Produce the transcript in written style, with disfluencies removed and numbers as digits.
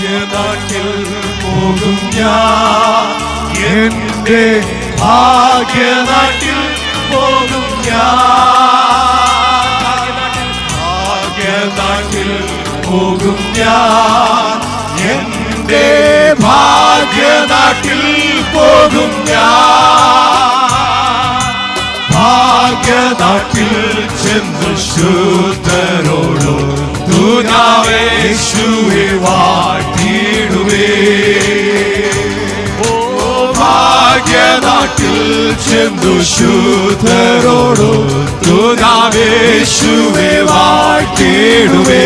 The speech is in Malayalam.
ഭാഗ്യനാട്ടിൽ പോകും ഞാൻ, എന്റെ ഭാഗ്യനാട്ടിൽ പോകും ഞാൻ, ഭാഗ്യനാട്ടിൽ പോകും ഞാൻ, എന്റെ ഭാഗ്യനാട്ടിൽ പോകും ഞാൻ. ഭാഗ്യനാട്ടിൽ ചെന്ന് ശുദ്ധരോടോ യേശുവെ വാഴ്ത്തിടുവേ. ഓ ഭാഗ്യനാട്ടിൽ ചെന്നു ശുദ്ധരോടോ യേശുവെ വാഴ്ത്തിടുവേ.